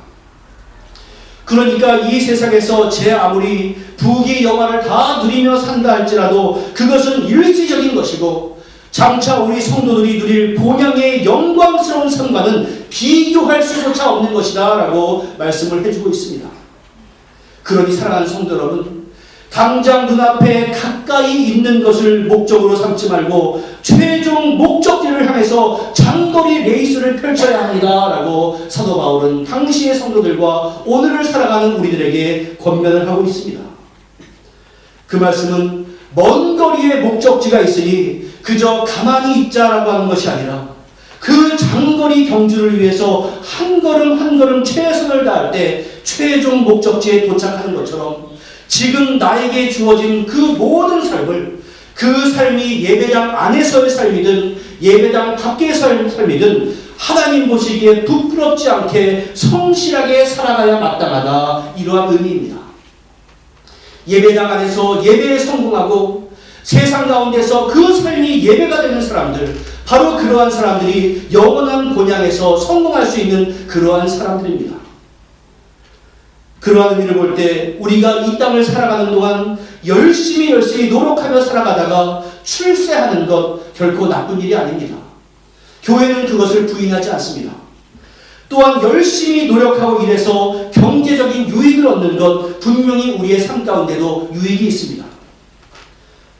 그러니까 이 세상에서 제 아무리 부귀 영화를 다 누리며 산다 할지라도 그것은 일시적인 것이고 장차 우리 성도들이 누릴 본향의 영광스러운 삶과는 비교할 수조차 없는 것이다 라고 말씀을 해주고 있습니다. 그러니 사랑하는 성도 여러분, 당장 눈앞에 가까이 있는 것을 목적으로 삼지 말고 최종 목적지를 향해서 장거리 레이스를 펼쳐야 합니다 라고 사도 바울은 당시의 성도들과 오늘을 살아가는 우리들에게 권면을 하고 있습니다. 그 말씀은 먼 거리에 목적지가 있으니 그저 가만히 있자라고 하는 것이 아니라 그 장거리 경주를 위해서 한 걸음 한 걸음 최선을 다할 때 최종 목적지에 도착하는 것처럼 지금 나에게 주어진 그 모든 삶을 그 삶이 예배당 안에서의 삶이든 예배당 밖의 삶이든 하나님 보시기에 부끄럽지 않게 성실하게 살아가야 마땅하다 이러한 의미입니다. 예배당 안에서 예배에 성공하고 세상 가운데서 그 삶이 예배가 되는 사람들, 바로 그러한 사람들이 영원한 본향에서 성공할 수 있는 그러한 사람들입니다. 그러한 의미를 볼 때 우리가 이 땅을 살아가는 동안 열심히 노력하며 살아가다가 출세하는 것 결코 나쁜 일이 아닙니다. 교회는 그것을 부인하지 않습니다. 또한 열심히 노력하고 일해서 경제적인 유익을 얻는 것 분명히 우리의 삶 가운데도 유익이 있습니다.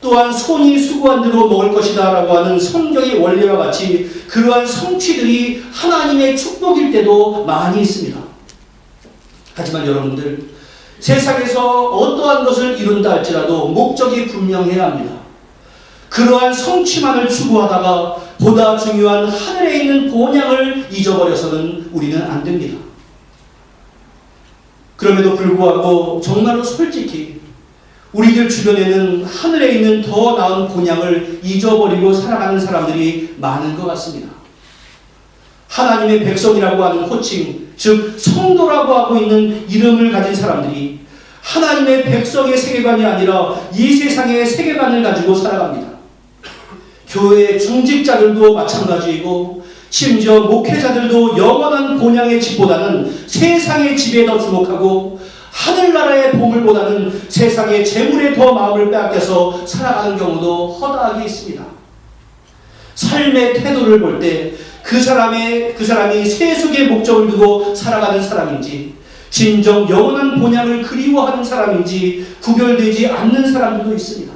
또한 손이 수고한 대로 먹을 것이다 라고 하는 성경의 원리와 같이 그러한 성취들이 하나님의 축복일 때도 많이 있습니다. 하지만 여러분들, 세상에서 어떠한 것을 이룬다 할지라도 목적이 분명해야 합니다. 그러한 성취만을 추구하다가 보다 중요한 하늘에 있는 본향을 잊어버려서는 우리는 안 됩니다. 그럼에도 불구하고 정말로 솔직히 우리들 주변에는 하늘에 있는 더 나은 본향을 잊어버리고 살아가는 사람들이 많은 것 같습니다. 하나님의 백성이라고 하는 호칭, 즉 성도라고 하고 있는 이름을 가진 사람들이 하나님의 백성의 세계관이 아니라 이 세상의 세계관을 가지고 살아갑니다. 교회의 중직자들도 마찬가지이고 심지어 목회자들도 영원한 본향의 집보다는 세상의 집에 더 주목하고 하늘나라의 보물보다는 세상의 재물에 더 마음을 빼앗겨서 살아가는 경우도 허다하게 있습니다. 삶의 태도를 볼 때 그 사람이 세속의 목적을 두고 살아가는 사람인지 진정 영원한 본향을 그리워하는 사람인지 구별되지 않는 사람들도 있습니다.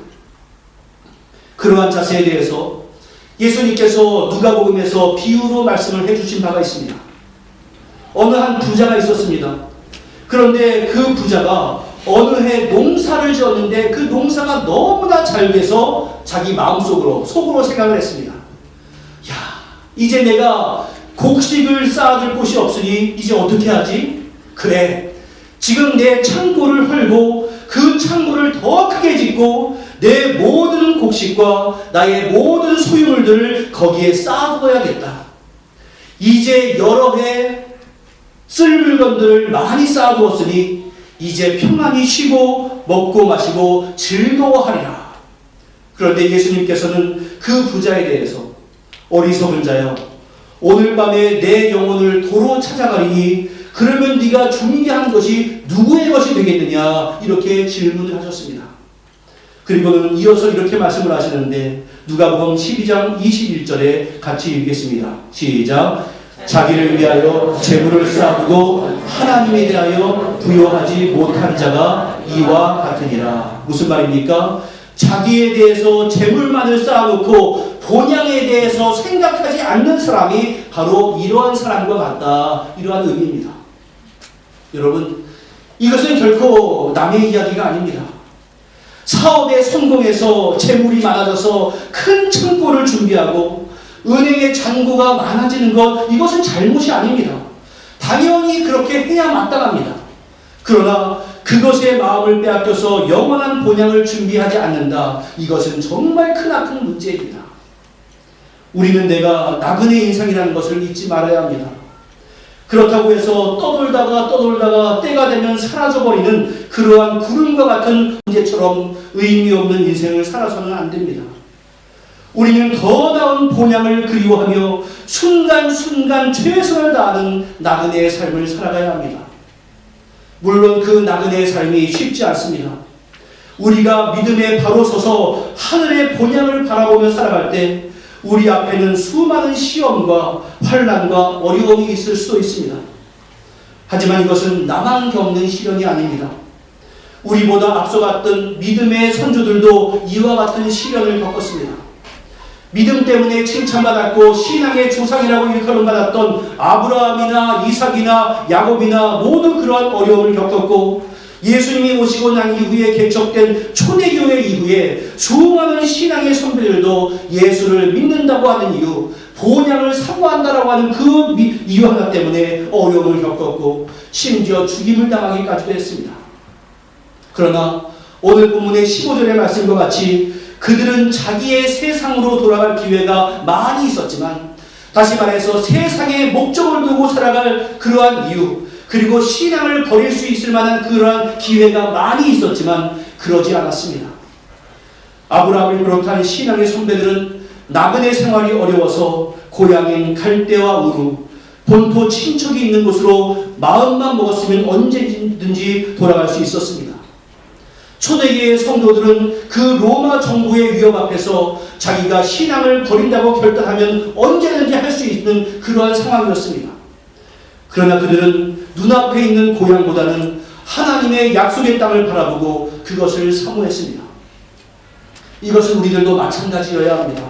그러한 자세에 대해서 예수님께서 누가복음에서 비유로 말씀을 해주신 바가 있습니다. 어느 한 부자가 있었습니다. 그런데 그 부자가 어느 해 농사를 지었는데 그 농사가 너무나 잘 돼서 자기 마음속으로 속으로 생각을 했습니다. 야, 이제 내가 곡식을 쌓아둘 곳이 없으니 이제 어떻게 하지? 그래, 지금 내 창고를 헐고 그 창고를 더 크게 짓고 내 모든 곡식과 나의 모든 소유물들을 거기에 쌓아두어야겠다. 이제 여러 해 쓸 물건들을 많이 쌓아두었으니 이제 평안히 쉬고 먹고 마시고 즐거워하리라. 그런데 예수님께서는 그 부자에 대해서 어리석은 자여, 오늘 밤에 내 영혼을 도로 찾아가리니 그러면 네가 준비한 것이 누구의 것이 되겠느냐, 이렇게 질문을 하셨습니다. 그리고는 이어서 이렇게 말씀을 하시는데 누가복음 12장 21절에 같이 읽겠습니다. 시작. 자기를 위하여 재물을 쌓아두고 하나님에 대하여 부여하지 못한 자가 이와 같으니라. 무슨 말입니까? 자기에 대해서 재물만을 쌓아놓고 본향에 대해서 생각하지 않는 사람이 바로 이러한 사람과 같다, 이러한 의미입니다. 여러분, 이것은 결코 남의 이야기가 아닙니다. 사업에 성공해서 재물이 많아져서 큰 창고를 준비하고 은행의 잔고가 많아지는 것, 이것은 잘못이 아닙니다. 당연히 그렇게 해야 마땅합니다. 그러나 그것의 마음을 빼앗겨서 영원한 본향을 준비하지 않는다, 이것은 정말 크나큰 문제입니다. 우리는 내가 나그네 인생이라는 것을 잊지 말아야 합니다. 그렇다고 해서 떠돌다가 때가 되면 사라져버리는 그러한 구름과 같은 문제처럼 의미 없는 인생을 살아서는 안 됩니다. 우리는 더 나은 본향을 그리워하며 순간순간 최선을 다하는 나그네의 삶을 살아가야 합니다. 물론 그 나그네의 삶이 쉽지 않습니다. 우리가 믿음에 바로 서서 하늘의 본향을 바라보며 살아갈 때 우리 앞에는 수많은 시험과 환난과 어려움이 있을 수도 있습니다. 하지만 이것은 나만 겪는 시련이 아닙니다. 우리보다 앞서갔던 믿음의 선조들도 이와 같은 시련을 겪었습니다. 믿음 때문에 칭찬받았고 신앙의 조상이라고 일컬음받았던 아브라함이나 이삭이나 야곱이나 모두 그러한 어려움을 겪었고, 예수님이 오시고 난 이후에 개척된 초대교회 이후에 수많은 신앙의 선배들도 예수를 믿는다고 하는 이유, 본향을 사모한다라고 하는 그 이유 하나 때문에 어려움을 겪었고 심지어 죽임을 당하기까지도 했습니다. 그러나 오늘 본문의 15절의 말씀과 같이 그들은 자기의 세상으로 돌아갈 기회가 많이 있었지만, 다시 말해서 세상의 목적을 두고 살아갈 그러한 이유, 그리고 신앙을 버릴 수 있을 만한 그러한 기회가 많이 있었지만 그러지 않았습니다. 아브라함을 비롯한 신앙의 선배들은 나그네 생활이 어려워서 고향인 갈대와 우루, 본토 친척이 있는 곳으로 마음만 먹었으면 언제든지 돌아갈 수 있었습니다. 초대교회의 성도들은 그 로마 정부의 위협 앞에서 자기가 신앙을 버린다고 결단하면 언제든지 할 수 있는 그러한 상황이었습니다. 그러나 그들은 눈앞에 있는 고향보다는 하나님의 약속의 땅을 바라보고 그것을 사모했습니다. 이것은 우리들도 마찬가지여야 합니다.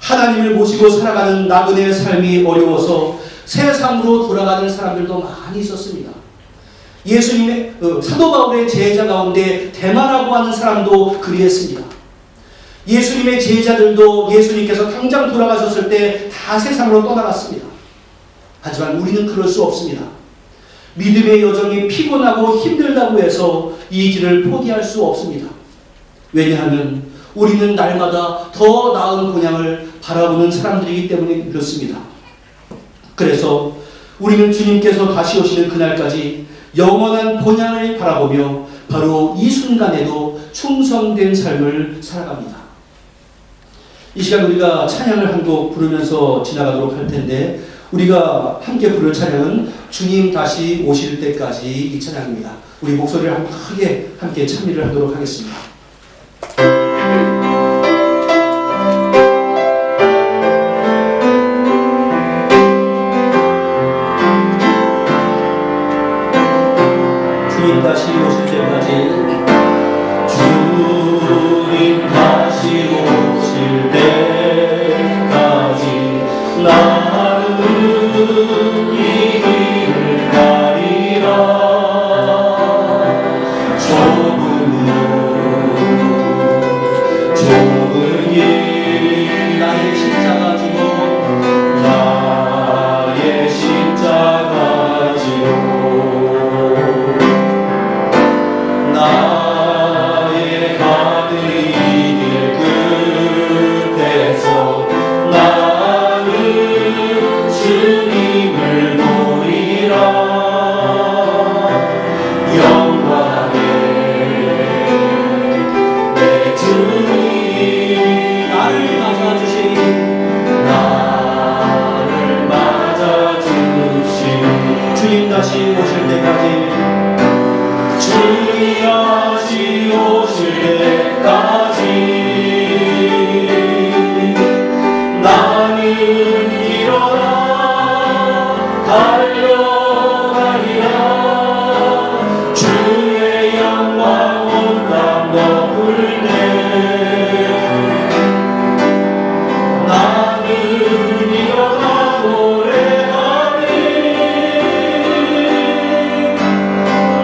하나님을 모시고 살아가는 나그네의 삶이 어려워서 세상으로 돌아가는 사람들도 많이 있었습니다. 예수님의 사도 바울의 제자 가운데 데마라고 하는 사람도 그리했습니다. 예수님의 제자들도 예수님께서 당장 돌아가셨을 때 다 세상으로 떠나갔습니다. 하지만 우리는 그럴 수 없습니다. 믿음의 여정이 피곤하고 힘들다고 해서 이 길을 포기할 수 없습니다. 왜냐하면 우리는 날마다 더 나은 본향을 바라보는 사람들이기 때문에 그렇습니다. 그래서 우리는 주님께서 다시 오시는 그날까지 영원한 본향을 바라보며 바로 이 순간에도 충성된 삶을 살아갑니다. 이 시간 우리가 찬양을 한 곡 부르면서 지나가도록 할 텐데, 우리가 함께 부를 찬양은 주님 다시 오실 때까지 이 찬양입니다. 우리 목소리를 한번 크게 함께 찬미를 하도록 하겠습니다. 주님 다시 오실 때까지, 주님 다시 오실 때까지 나는 이 길을 가리라. 나의 가는 길 끝에서 나는 주님을 보리라. 영광의 내 주님 나를 맞아주시니 주님 다시 오실 때까지 주님 다시 오실 때까지 나는 일어나 달려가리라. 주의 영광 온 땅 덮을 때 나는 일어나 노래하리.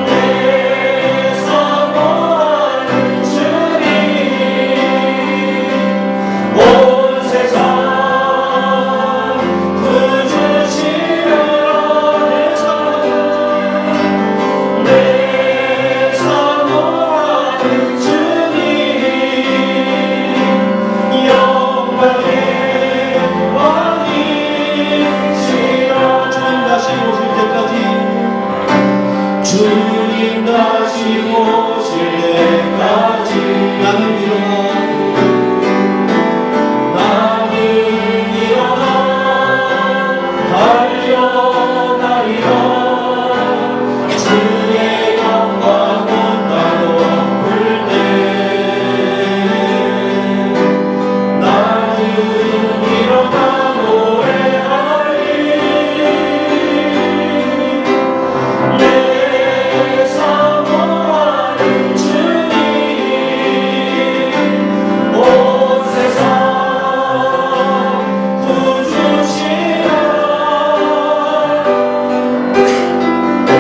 내 사모하는 주님 온 세상 구주시라. 내 사모하는 주님 영광의 왕이시라. 주님 다시 오실 때까지 나는 일어나 달려가리라. 주의 영광 온 땅 덮을 때 나는 일어나 노래하리. 내 사모하는 주님 온 세상 구주시라. 내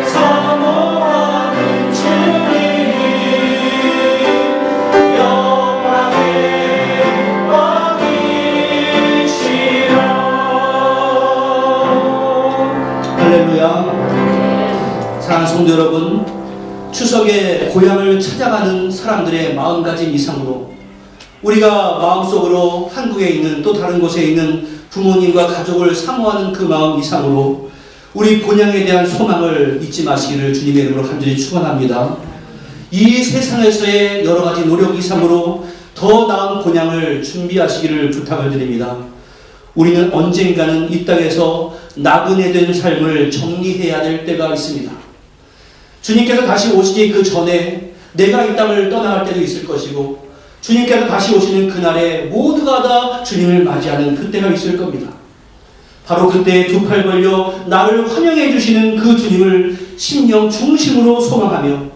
사모하는 주님 영광의 왕이시라. 할렐루야. 사랑하는 성도 여러분, 추석에 고향을 찾아가는 사람들의 마음가짐 이상으로 우리가 마음속으로 한국에 있는 또 다른 곳에 있는 부모님과 가족을 사모하는 그 마음 이상으로 우리 본향에 대한 소망을 잊지 마시기를 주님의 이름으로 간절히 축원합니다. 이 세상에서의 여러 가지 노력 이상으로 더 나은 본향을 준비하시기를 부탁을 드립니다. 우리는 언젠가는 이 땅에서 나그네된 삶을 정리해야 될 때가 있습니다. 주님께서 다시 오시기 그 전에 내가 이 땅을 떠나갈 때도 있을 것이고 주님께서 다시 오시는 그날에 모두가 다 주님을 맞이하는 그때가 있을 겁니다. 바로 그때 두 팔 벌려 나를 환영해 주시는 그 주님을 심령 중심으로 소망하며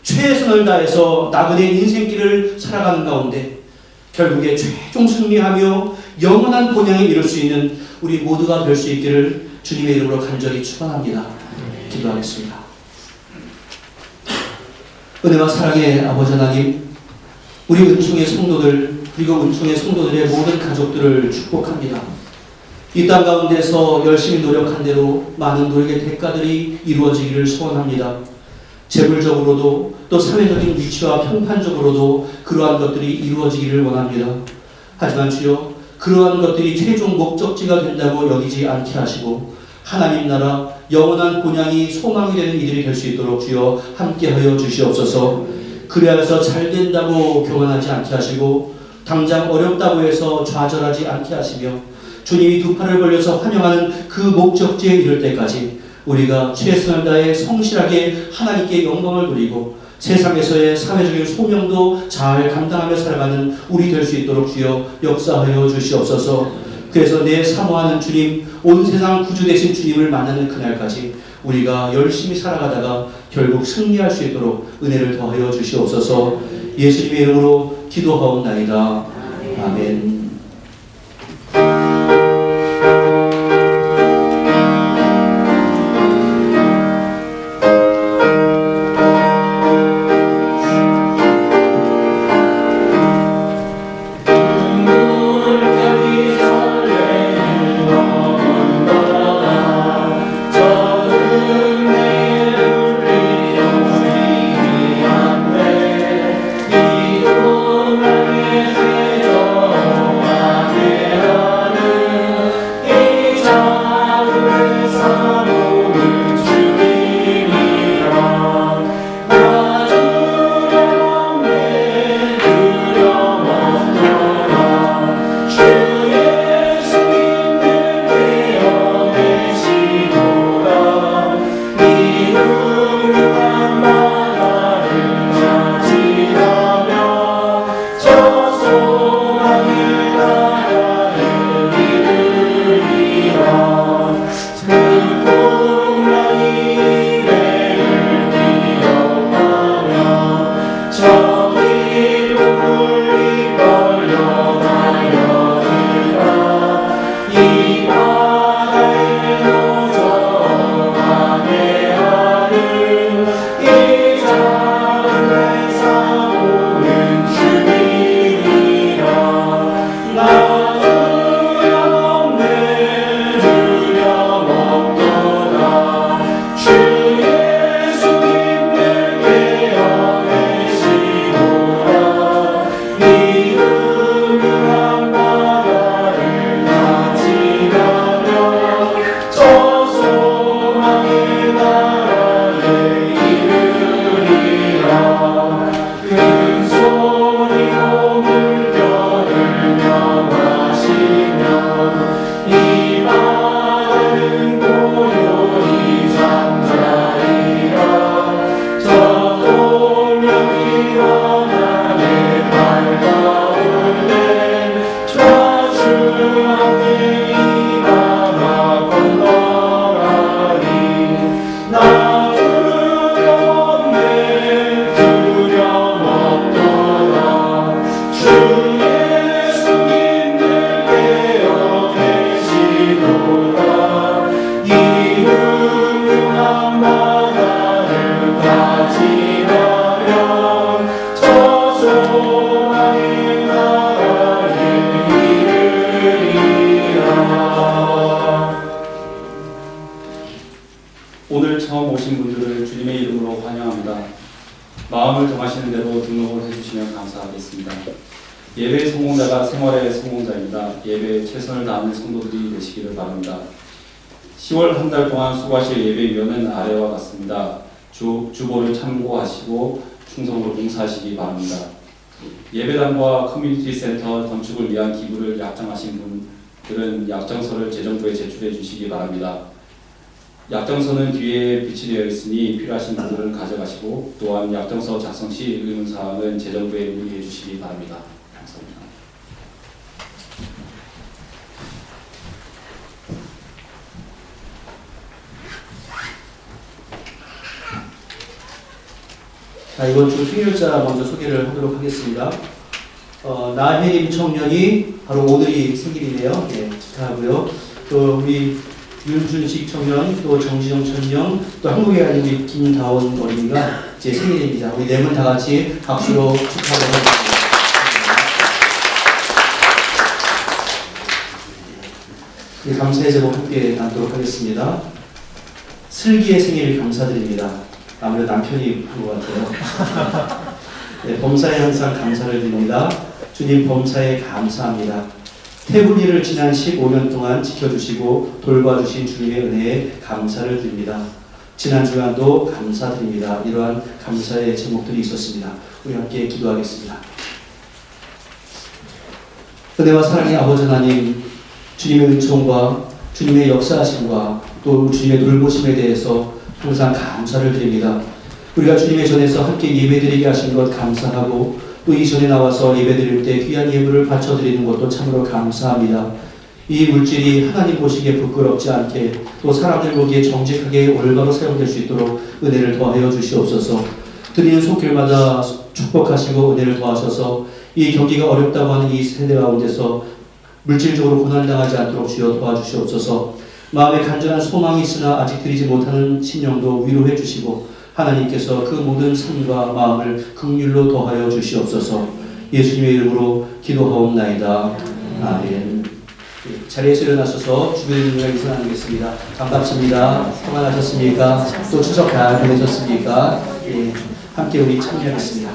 최선을 다해서 나그네 인생길을 살아가는 가운데 결국에 최종 승리하며 영원한 본향에 이룰 수 있는 우리 모두가 될 수 있기를 주님의 이름으로 간절히 축원합니다. 기도하겠습니다. 은혜와 사랑의 아버지 하나님, 우리 은총의 성도들 그리고 은총의 성도들의 모든 가족들을 축복합니다. 이 땅 가운데서 열심히 노력한 대로 많은 노력의 대가들이 이루어지기를 소원합니다. 재물적으로도 또 사회적인 위치와 평판적으로도 그러한 것들이 이루어지기를 원합니다. 하지만 주여, 그러한 것들이 최종 목적지가 된다고 여기지 않게 하시고 하나님 나라 영원한 본향이 소망이 되는 이들이 될 수 있도록 주여 함께하여 주시옵소서. 그래야 해서 잘 된다고 교만하지 않게 하시고 당장 어렵다고 해서 좌절하지 않게 하시며 주님이 두 팔을 벌려서 환영하는 그 목적지에 이를 때까지 우리가 최선을 다해 성실하게 하나님께 영광을 돌리고 세상에서의 사회적인 소명도 잘 감당하며 살아가는 우리 될 수 있도록 주여 역사하여 주시옵소서. 그래서 내 사모하는 주님, 온 세상 구주 되신 주님을 만나는 그날까지 우리가 열심히 살아가다가 결국 승리할 수 있도록 은혜를 더하여 주시옵소서. 예수님의 이름으로 기도하옵나이다. 아멘. 마음을 정하시는 대로 등록을 해주시면 감사하겠습니다. 예배 성공자가 생활의 성공자입니다. 예배에 최선을 다하는 성도들이 되시기를 바랍니다. 10월 한 달 동안 수고하실 예배위원은 아래와 같습니다. 주보를 참고하시고 충성으로 봉사하시기 바랍니다. 예배당과 커뮤니티 센터 건축을 위한 기부를 약정하신 분들은 약정서를 재정부에 제출해 주시기 바랍니다. 약정서는 뒤에 비치되어 있으니 필요하신 분들은 가져가시고 또한 약정서 작성 시 의문사항은 재정부에 문의해 주시기 바랍니다. 감사합니다. 자, 이번 주 수요일자 먼저 소개를 하도록 하겠습니다. 나혜림 청년이 바로 오늘이 생일이네요. 예, 축하하고요. 또 우리 윤준식 청년, 또 정지정 청년, 또 한국에 가는 우리 김다원 어린이가 제 생일입니다. 우리 네 분 다 같이 박수로 축하하도록 하겠습니다. 네, 감사의 제목 함께 나누도록 하겠습니다. 슬기의 생일 감사드립니다. 아무래도 남편이 한 것 같아요. 네, 범사에 항상 감사를 드립니다. 주님 범사에 감사합니다. 태국일을 지난 15년 동안 지켜주시고 돌봐주신 주님의 은혜에 감사를 드립니다. 지난 주간도 감사드립니다. 이러한 감사의 제목들이 있었습니다. 우리 함께 기도하겠습니다. 은혜와 사랑의 아버지 하나님, 주님의 은총과 주님의 역사하심과 또 주님의 돌보심에 대해서 항상 감사를 드립니다. 우리가 주님의 전에서 함께 예배드리게 하신 것 감사하고 또 이 전에 나와서 예배드릴 때 귀한 예물을 바쳐드리는 것도 참으로 감사합니다. 이 물질이 하나님 보시기에 부끄럽지 않게 또 사람들 보기에 정직하게 올바로 사용될 수 있도록 은혜를 더하여 주시옵소서. 드리는 손길마다 축복하시고 은혜를 더하셔서 이 경기가 어렵다고 하는 이 세대 가운데서 물질적으로 고난당하지 않도록 주여 도와주시옵소서. 마음에 간절한 소망이 있으나 아직 드리지 못하는 심령도 위로해 주시고 하나님께서 그 모든 삶과 마음을 긍휼로 더하여 주시옵소서. 예수님의 이름으로 기도하옵나이다. 아멘. 자리에서 일어나셔서 주변의 분과 인사 나누겠습니다. 반갑습니다. 평안하셨습니까? 또 추석 잘 보내셨습니까? 예, 함께 우리 참여하겠습니다.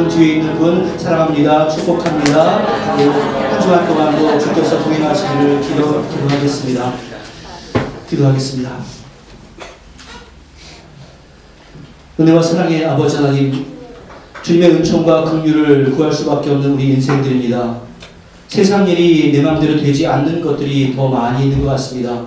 뒤에 있는 분 사랑합니다. 축복합니다. 한 주간 동안도 주께서 부임하시기를 기도하겠습니다. 기도하겠습니다. 은혜와 사랑의 아버지 하나님, 주님의 은총과 긍휼을 구할 수밖에 없는 우리 인생들입니다. 세상 일이 내 마음대로 되지 않는 것들이 더 많이 있는 것 같습니다.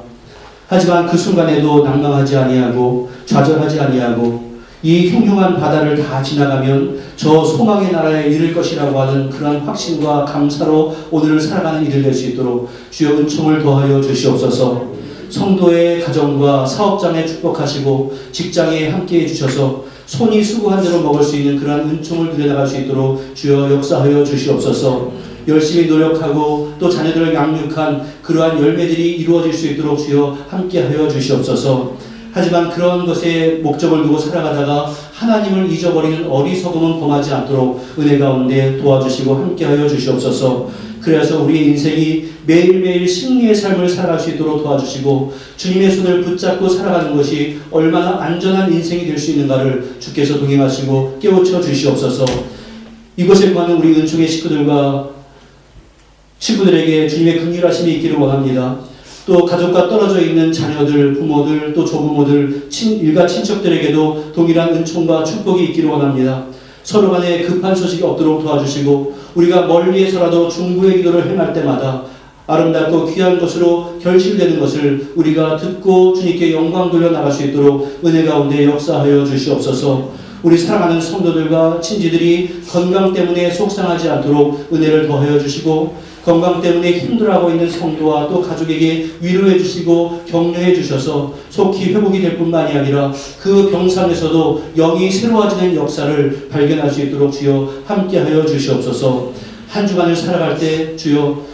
하지만 그 순간에도 낭망하지 아니하고 좌절하지 아니하고 이 흉흉한 바다를 다 지나가면 저 소망의 나라에 이를 것이라고 하는 그런 확신과 감사로 오늘을 살아가는 일을 낼 수 있도록 주여 은총을 더하여 주시옵소서. 성도의 가정과 사업장에 축복하시고 직장에 함께해 주셔서 손이 수고한 대로 먹을 수 있는 그러한 은총을 누려나갈 수 있도록 주여 역사하여 주시옵소서. 열심히 노력하고 또 자녀들을 양육한 그러한 열매들이 이루어질 수 있도록 주여 함께하여 주시옵소서. 하지만 그런 것에 목적을 두고 살아가다가 하나님을 잊어버리는 어리석음은 범하지 않도록 은혜 가운데 도와주시고 함께하여 주시옵소서. 그래서 우리의 인생이 매일매일 승리의 삶을 살아갈 수 있도록 도와주시고 주님의 손을 붙잡고 살아가는 것이 얼마나 안전한 인생이 될 수 있는가를 주께서 동행하시고 깨우쳐 주시옵소서. 이곳에 거하는 우리 은총의 식구들과 친구들에게 주님의 긍휼하심이 있기를 원합니다. 또 가족과 떨어져 있는 자녀들, 부모들, 또 조부모들, 일가 친척들에게도 동일한 은총과 축복이 있기를 원합니다. 서로 간에 급한 소식이 없도록 도와주시고 우리가 멀리에서라도 중보의 기도를 행할 때마다 아름답고 귀한 것으로 결실되는 것을 우리가 듣고 주님께 영광 돌려 나갈 수 있도록 은혜 가운데 역사하여 주시옵소서. 우리 사랑하는 성도들과 친지들이 건강 때문에 속상하지 않도록 은혜를 더하여 주시고 건강 때문에 힘들어하고 있는 성도와 또 가족에게 위로해 주시고 격려해 주셔서 속히 회복이 될 뿐만이 아니라 그 병상에서도 영이 새로워지는 역사를 발견할 수 있도록 주여 함께하여 주시옵소서. 한 주간을 살아갈 때 주여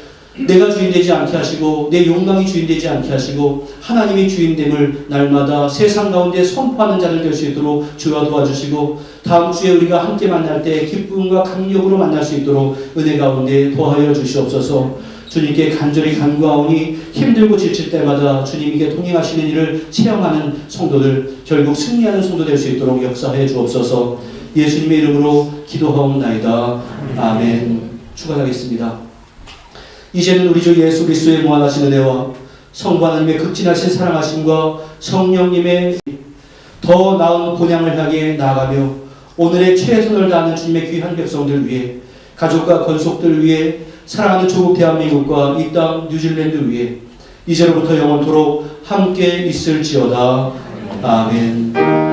내가 주인되지 않게 하시고 내 욕망이 주인되지 않게 하시고 하나님이 주인됨을 날마다 세상 가운데 선포하는 자들 될 수 있도록 주여 도와주시고 다음 주에 우리가 함께 만날 때 기쁨과 감격으로 만날 수 있도록 은혜 가운데 도하여 주시옵소서. 주님께 간절히 간구하오니 힘들고 지칠 때마다 주님께 동행하시는 일을 체험하는 성도들, 결국 승리하는 성도 될 수 있도록 역사해 주옵소서. 예수님의 이름으로 기도하옵나이다. 아멘. 축원하겠습니다. 이제는 우리 주 예수 그리스도의 무한하신 은혜와 성부 하나님의 극진하신 사랑하심과 성령님의 더 나은 본향을 향해 나아가며 오늘의 최선을 다하는 주님의 귀한 백성들 위해 가족과 권속들 위해 사랑하는 조국 대한민국과 이 땅 뉴질랜드 위해 이제로부터 영원토록 함께 있을지어다. 아멘.